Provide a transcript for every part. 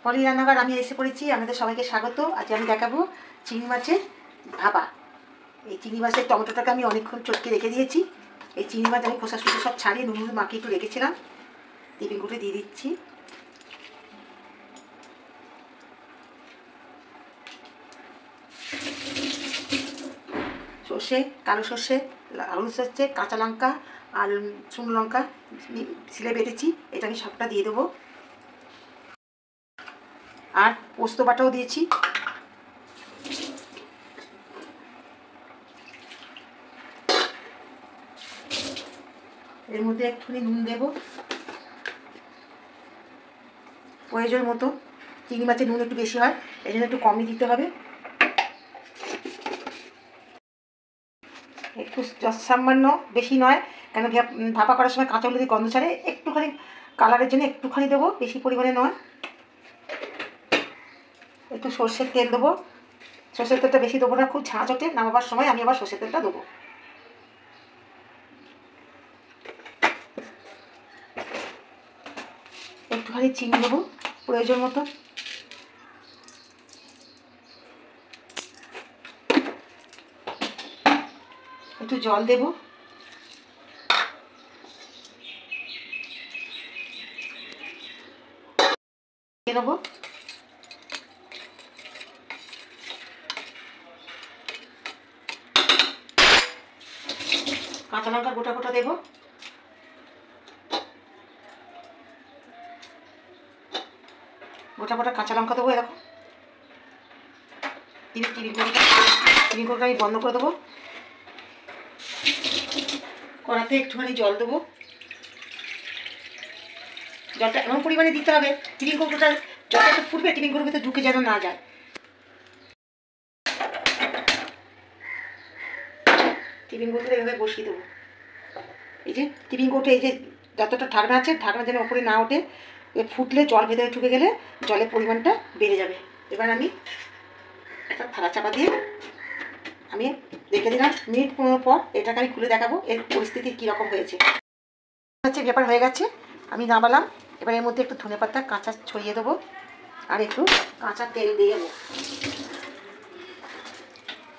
পলি রান্নাঘর আমি এসে পড়েছি। আপনাদের সবাইকে স্বাগত। আজ আমি দেখাবো চিংড়ি মাছের ভাপা। এই চিংড়ি মাছের টমেটোটাকে আমি অনেকক্ষণ চটকে রেখে দিয়েছি। এই চিংড়ি মাছ আমি খোসা শুকিয়ে সব ছাড়িয়ে নুন মাখিয়ে একটু রেখেছিলাম। টিফিন কুটে দিয়ে দিচ্ছি। সর্ষে, কালো সর্ষে, হলুদ সর্ষে, কাঁচা লঙ্কা আর শুকনো লঙ্কা ছিলে বেটেছি, এটা আমি সবটা দিয়ে দেবো। আর পোস্ত বাটাও দিয়েছি। এর মধ্যে একটুখানি নুন দেবো প্রয়োজন মতো। চিংড়ি মাছের নুন একটু বেশি হয়, এই জন্য একটু কমই দিতে হবে। একটু সামান্য, বেশি নয়, কেন ভাপা করার সময় কাঁচা হলুদের গন্ধ ছাড়ে। একটুখানি কালারের জন্য একটুখানি দেবো, বেশি পরিমাণে নয়। একটু সর্ষের তেল দেবো। সর্ষের তেলটা বেশি দেবো না, খুব ঝাঁঝ ওঠে। নামাবার সময় আমি আবার সর্ষের তেলটা দেবো। একটুখানি চিনি দেবো প্রয়োজন মতো। একটু জল দেব। নেবো কাঁচা লঙ্কা গোটা গোটা দেবো। গোটা গোটা কাঁচা লঙ্কা দেবো। এরকম টিভি করে আমি বন্ধ করে দেবো। কড়াতে একটুখানি জল দেবো। জলটা এমন পরিমাণে দিতে হবে টিফিন কৌটোটা জলটা একটু ফুটবে, টিফিন কৌটোর ভিতরে ঢুকে যেন না যায়। টিফিন কৌটোটা এভাবে বসিয়ে দেবো। এই যে টিফিন কৌটো, এই যে যতটা ঢাকনা আছে, ঢাকনা যেন ওপরে না ওঠে। ফুটলে জল ভেতরে ঢুকে গেলে জলের পরিমাণটা বেড়ে যাবে। এবার আমি একটা থালা চাপা দিয়ে আমি রেখে দিলাম। মিনিট 15 পর এটাকে আমি খুলে দেখাবো এর পরিস্থিতি কীরকম হয়েছে। হচ্ছে ব্যাপার হয়ে গেছে, আমি নামালাম। এবার এর মধ্যে একটু ধনেপাতা কাঁচা ছড়িয়ে দেবো আর একটু কাঁচা তেল দিয়ে দেবো।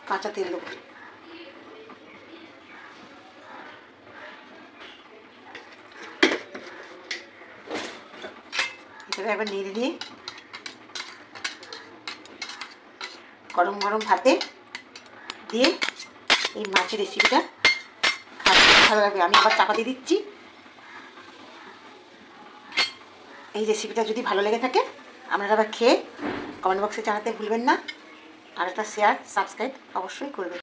কাঁচা তেল দেবো। এটাকে একবার নেড়ে দিয়ে গরম গরম ভাতে দিয়ে এই মাছের রেসিপিটা ভালো লাগবে। আমি আবার চাপা দিয়ে দিচ্ছি। এই রেসিপিটা যদি ভালো লেগে থাকে আপনারা আবার খেয়ে কমেন্ট বক্সে জানাতে ভুলবেন না। আর একটা শেয়ার সাবস্ক্রাইব অবশ্যই করবেন।